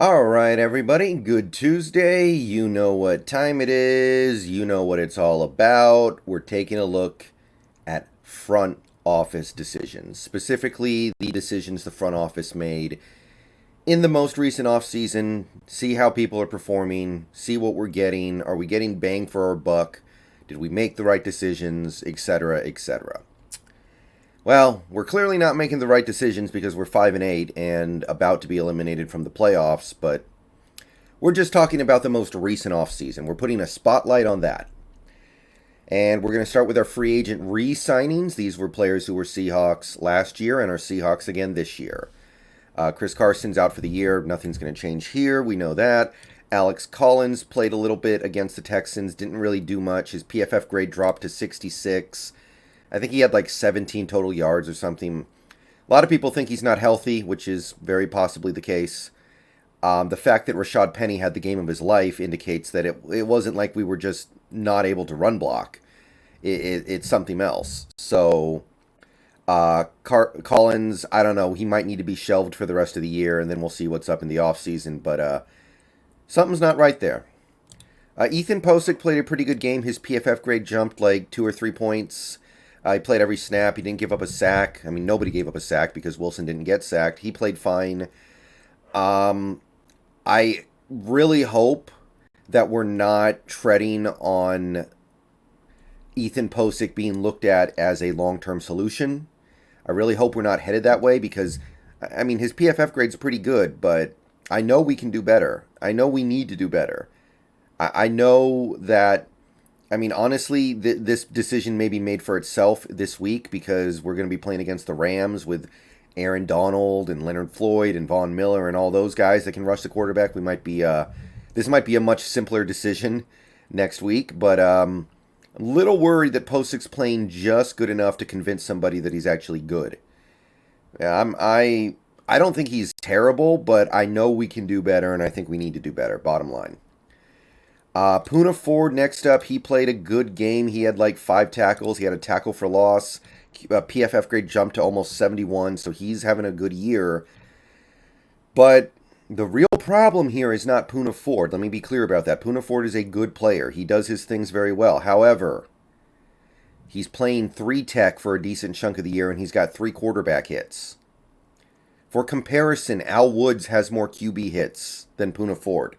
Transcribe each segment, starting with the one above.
All right, everybody. Good Tuesday. You know what time it is. You know what it's all about. We're taking a look at front office decisions, specifically the decisions the front office made in the most recent offseason. See how people are performing, see what we're getting. Are we getting bang for our buck? Did we make the right decisions, etc., etc.? Well, we're clearly not making the right decisions because we're 5 and 8 and about to be eliminated from the playoffs, but we're just talking about the most recent offseason. We're putting a spotlight on that. And we're going to start with our free agent re signings. These were players who were Seahawks last year and are Seahawks again this year. Chris Carson's out for the year. Nothing's going to change here. We know that. Alex Collins played a little bit against the Texans, didn't really do much. His PFF grade dropped to 66. I think he had like 17 total yards or something. A lot of people think he's not healthy, which is very possibly the case. The fact that Rashad Penny had the game of his life indicates that it wasn't like we were just not able to run block. It's something else. So Collins, I don't know. He might need to be shelved for the rest of the year, and then we'll see what's up in the offseason. But something's not right there. Ethan Posick played a pretty good game. His PFF grade jumped like 2 or 3 points. He played every snap. He didn't give up a sack. I mean, nobody gave up a sack because Wilson didn't get sacked. He played fine. I really hope that we're not treading on Ethan Posick being looked at as a long-term solution. I really hope we're not headed that way because, I mean, his PFF grade's pretty good, but I know we can do better. I know we need to do better. I know that, I mean, honestly, this decision may be made for itself this week because we're going to be playing against the Rams with Aaron Donald and Leonard Floyd and Von Miller and all those guys that can rush the quarterback. We might be this might be a much simpler decision next week, but I'm a little worried that Posick's playing just good enough to convince somebody that he's actually good. I don't think he's terrible, but I know we can do better, and I think we need to do better. Bottom line. Poona Ford next up. He played a good game. He had like 5 tackles. He had a tackle for loss. PFF grade jumped to almost 71, so he's having a good year. But the real problem here is not Poona Ford. Let me be clear about that. Poona Ford is a good player. He does his things very well. However, he's playing 3 tech for a decent chunk of the year, and he's got 3 quarterback hits. For comparison, Al Woods has more QB hits than Poona Ford.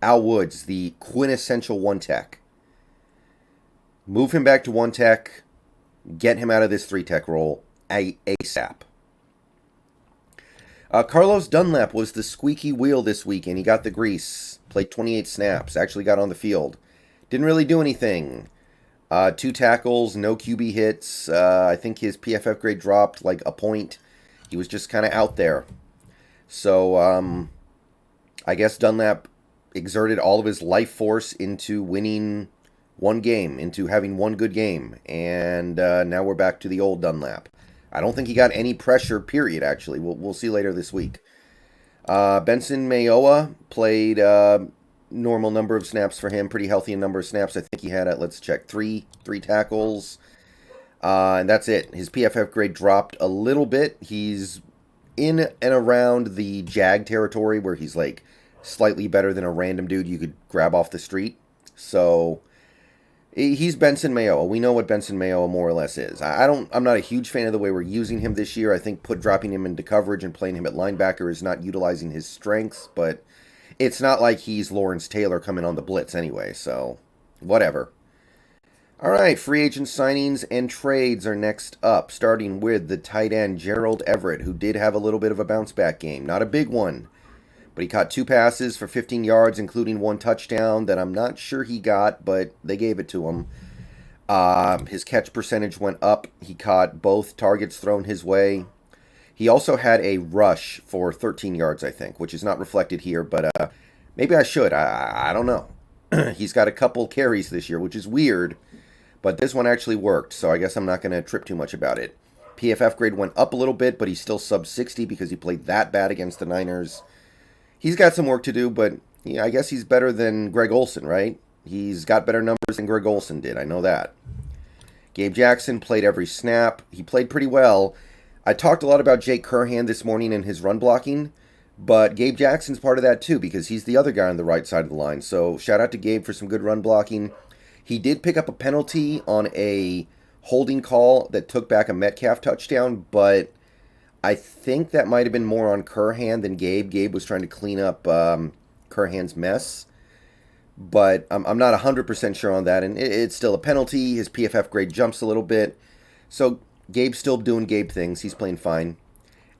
Al Woods, the quintessential 1 tech. Move him back to 1 tech. Get him out of this 3 tech role ASAP. Carlos Dunlap was the squeaky wheel this week, and he got the grease. Played 28 snaps. Actually got on the field. Didn't really do anything. 2 tackles, no QB hits. I think his PFF grade dropped like a point. He was just kind of out there. So I guess Dunlap exerted all of his life force into winning one game, into having one good game, and now we're back to the old Dunlap. I don't think he got any pressure, period, actually. We'll see later this week. Benson Mayowa played normal number of snaps for him, pretty healthy number of snaps. I think he had, let's check, three tackles, and that's it. His PFF grade dropped a little bit. He's in and around the Jag territory where he's like slightly better than a random dude you could grab off the street. So he's Benson Mayowa. We know what Benson Mayowa more or less is. I'm not a huge fan of the way we're using him this year. I think dropping him into coverage and playing him at linebacker is not utilizing his strengths, but it's not like he's Lawrence Taylor coming on the blitz anyway, so whatever. All right, free agent signings and trades are next up, starting with the tight end Gerald Everett, who did have a little bit of a bounce back game. Not a big one, but he caught 2 passes for 15 yards, including 1 touchdown that I'm not sure he got, but they gave it to him. His catch percentage went up. He caught both targets thrown his way. He also had a rush for 13 yards, I think, which is not reflected here, but maybe I should. I don't know. He's got a couple carries this year, which is weird, but this one actually worked, so I guess I'm not going to trip too much about it. PFF grade went up a little bit, but he's still sub 60 because he played that bad against the Niners. He's got some work to do, but yeah, I guess he's better than Greg Olsen, right? He's got better numbers than Greg Olsen did. I know that. Gabe Jackson played every snap. He played pretty well. I talked a lot about Jake Curhan this morning and his run blocking. But Gabe Jackson's part of that too because he's the other guy on the right side of the line. So shout out to Gabe for some good run blocking. He did pick up a penalty on a holding call that took back a Metcalf touchdown, but I think that might have been more on Curhan than Gabe. Gabe was trying to clean up Curhan's mess, but I'm not 100% sure on that. And it's still a penalty. His PFF grade jumps a little bit. So Gabe's still doing Gabe things. He's playing fine.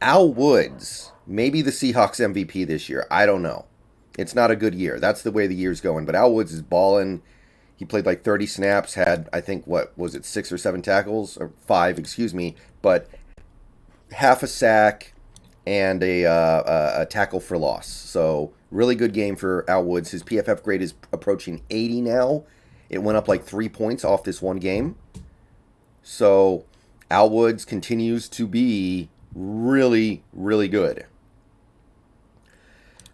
Al Woods, maybe the Seahawks MVP this year. I don't know. It's not a good year. That's the way the year's going. But Al Woods is balling. He played like 30 snaps, had, I think, what was it, 6 or 7 tackles? Or 5, excuse me. But half a sack and a tackle for loss. So really good game for Al Woods. His PFF grade is approaching 80 now. It went up like 3 points off this one game. So Al Woods continues to be really, really good.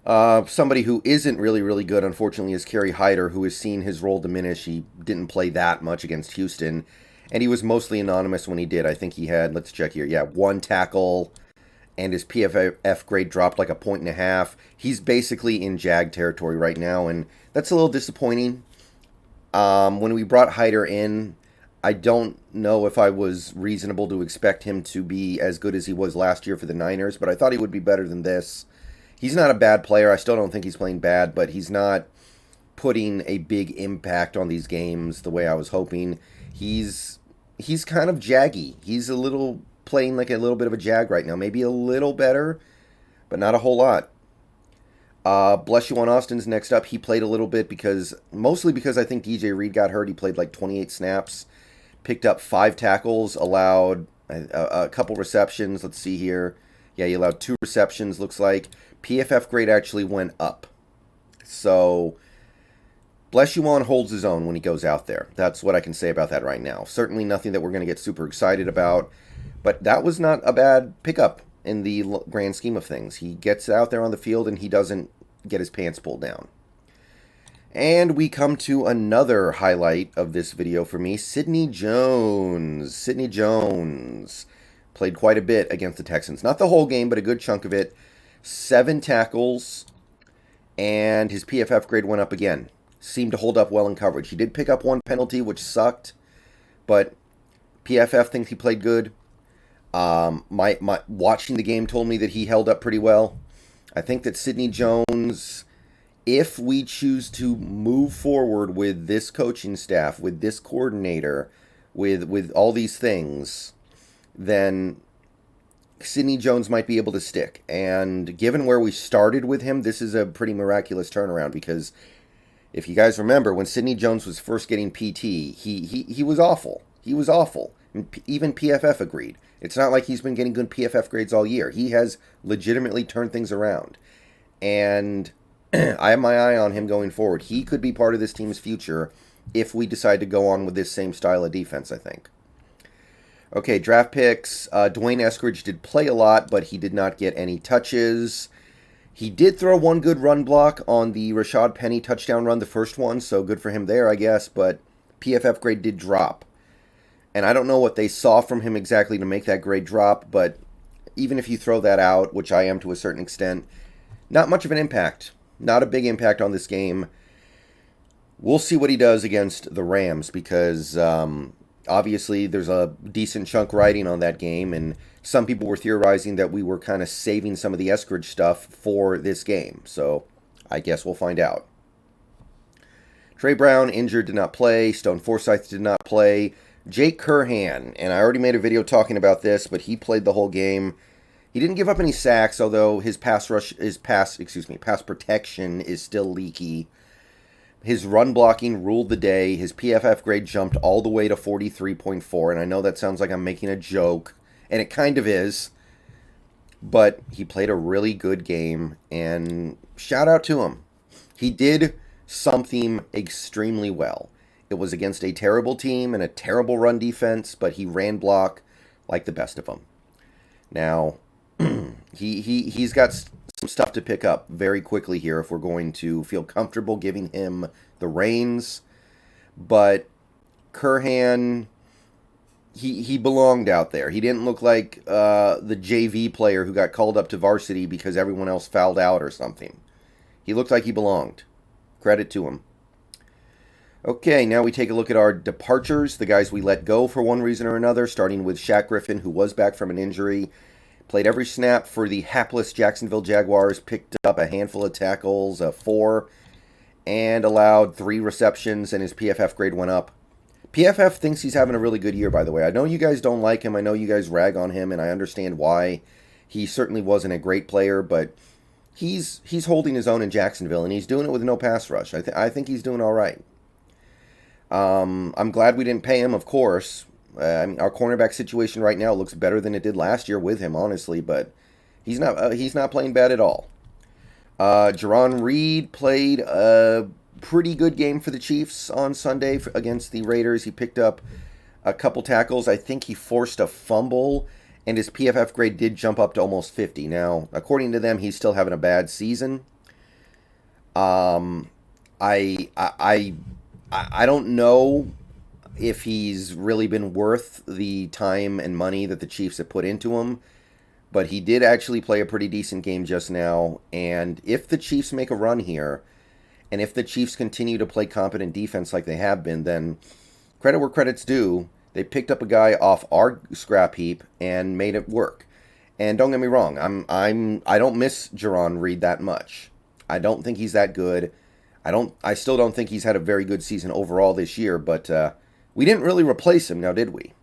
Somebody who isn't really, really good, unfortunately, is Carrie Hyder, who has seen his role diminish. He didn't play that much against Houston, and he was mostly anonymous when he did. I think he had, let's check here, 1 tackle, and his PFF grade dropped like 1.5 points. He's basically in Jag territory right now, and that's a little disappointing. When we brought Hyder in, I don't know if I was reasonable to expect him to be as good as he was last year for the Niners, but I thought he would be better than this. He's not a bad player. I still don't think he's playing bad, but he's not putting a big impact on these games the way I was hoping. He's kind of jaggy. He's playing like a little bit of a jag right now. Maybe a little better, but not a whole lot. Bless You on Austin's next up. He played a little bit mostly because I think DJ Reed got hurt. He played like 28 snaps, picked up 5 tackles, allowed a couple receptions. Let's see here. Yeah, he allowed 2 receptions, looks like. PFF grade actually went up. So, Bless You On holds his own when he goes out there. That's what I can say about that right now. Certainly nothing that we're going to get super excited about. But that was not a bad pickup in the grand scheme of things. He gets out there on the field and he doesn't get his pants pulled down. And we come to another highlight of this video for me. Sidney Jones. Sidney Jones played quite a bit against the Texans. Not the whole game, but a good chunk of it. 7 tackles, and his PFF grade went up again. Seemed to hold up well in coverage. He did pick up 1 penalty, which sucked, but PFF thinks he played good. My watching the game told me that he held up pretty well. I think that Sidney Jones, if we choose to move forward with this coaching staff, with this coordinator, with all these things, then Sidney Jones might be able to stick. And given where we started with him, this is a pretty miraculous turnaround because if you guys remember, when Sidney Jones was first getting PT, he was awful. He was awful. Even PFF agreed. It's not like he's been getting good PFF grades all year. He has legitimately turned things around. And I have my eye on him going forward. He could be part of this team's future if we decide to go on with this same style of defense, I think. Okay, draft picks. Dwayne Eskridge did play a lot, but he did not get any touches. He did throw 1 good run block on the Rashad Penny touchdown run, the first one, so good for him there, I guess, but PFF grade did drop. And I don't know what they saw from him exactly to make that grade drop, but even if you throw that out, which I am to a certain extent, not much of an impact. Not a big impact on this game. We'll see what he does against the Rams because obviously there's a decent chunk riding on that game, and some people were theorizing that we were kind of saving some of the Eskridge stuff for this game. So I guess we'll find out. Trey Brown, injured, did not play. Stone Forsythe did not play. Jake Curhan, and I already made a video talking about this, but he played the whole game. He didn't give up any sacks, although his pass protection is still leaky. His run blocking ruled the day. His PFF grade jumped all the way to 43.4, and I know that sounds like I'm making a joke, and it kind of is, but he played a really good game, and shout out to him. He did something extremely well. It was against a terrible team and a terrible run defense, but he ran block like the best of them. Now, he's got some stuff to pick up very quickly here if we're going to feel comfortable giving him the reins. But Curhan, he belonged out there. He didn't look like the JV player who got called up to varsity because everyone else fouled out or something. He looked like he belonged. Credit to him. Okay, now we take a look at our departures, the guys we let go for one reason or another, starting with Shaq Griffin, who was back from an injury. Played every snap for the hapless Jacksonville Jaguars, picked up a handful of tackles, 4, and allowed 3 receptions, and his PFF grade went up. PFF thinks he's having a really good year, by the way. I know you guys don't like him. I know you guys rag on him, and I understand why. He certainly wasn't a great player, but he's holding his own in Jacksonville, and he's doing it with no pass rush. I think he's doing all right. I'm glad we didn't pay him, of course. Our cornerback situation right now looks better than it did last year with him, honestly, but he's not playing bad at all. Jaron Reid played a pretty good game for the Chiefs on Sunday against the Raiders. He picked up a couple tackles. I think he forced a fumble, and his PFF grade did jump up to almost 50. Now, according to them, he's still having a bad season. I don't know if he's really been worth the time and money that the Chiefs have put into him, but he did actually play a pretty decent game just now, and if the Chiefs make a run here, and if the Chiefs continue to play competent defense like they have been, then credit where credit's due. They picked up a guy off our scrap heap and made it work. And don't get me wrong, I don't miss Jaron Reid that much. I don't think he's that good. I still don't think he's had a very good season overall this year, but we didn't really replace him now, did we?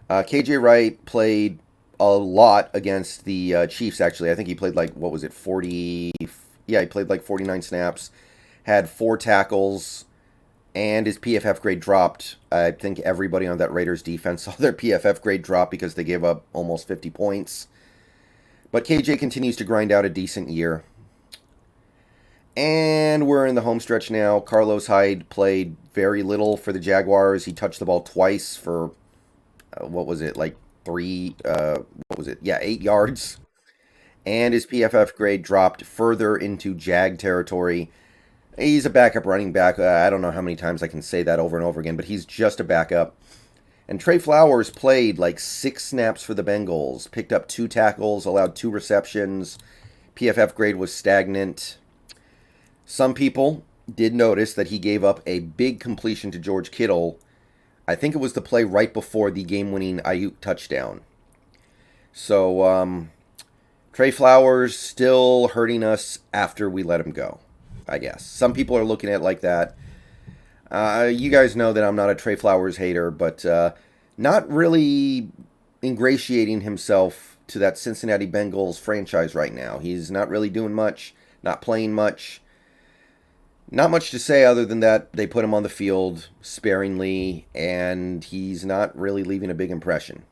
KJ Wright played a lot against the Chiefs, actually. I think he played 40... Yeah, he played 49 snaps, had 4 tackles, and his PFF grade dropped. I think everybody on that Raiders defense saw their PFF grade drop because they gave up almost 50 points. But KJ continues to grind out a decent year. And we're in the home stretch now. Carlos Hyde played very little for the Jaguars. He touched the ball twice for, 8 yards. And his PFF grade dropped further into Jag territory. He's a backup running back. I don't know how many times I can say that over and over again, but he's just a backup. And Trey Flowers played 6 snaps for the Bengals, picked up 2 tackles, allowed 2 receptions. PFF grade was stagnant. Some people did notice that he gave up a big completion to George Kittle. I think it was the play right before the game-winning Ayuk touchdown. So, Trey Flowers still hurting us after we let him go, I guess. Some people are looking at it like that. You guys know that I'm not a Trey Flowers hater, but not really ingratiating himself to that Cincinnati Bengals franchise right now. He's not really doing much, not playing much. Not much to say other than that they put him on the field sparingly, and he's not really leaving a big impression.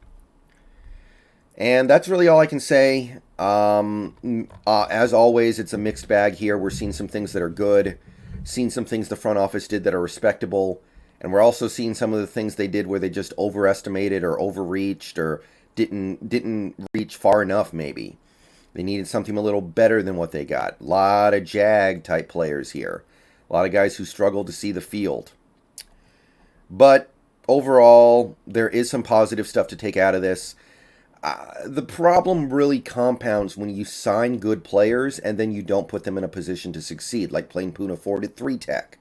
And that's really all I can say. As always, it's a mixed bag here. We're seeing some things that are good, seeing some things the front office did that are respectable, and we're also seeing some of the things they did where they just overestimated or overreached or didn't reach far enough maybe. They needed something a little better than what they got. A lot of Jag-type players here. A lot of guys who struggle to see the field. But overall, there is some positive stuff to take out of this. The problem really compounds when you sign good players and then you don't put them in a position to succeed, like playing Poona 4-3 tech,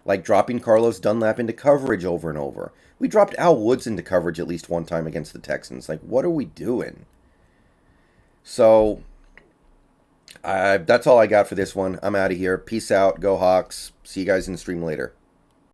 like dropping Carlos Dunlap into coverage over and over. We dropped Al Woods into coverage at least one time against the Texans. Like, what are we doing? So, that's all I got for this one. I'm out of here. Peace out. Go Hawks. See you guys in the stream later.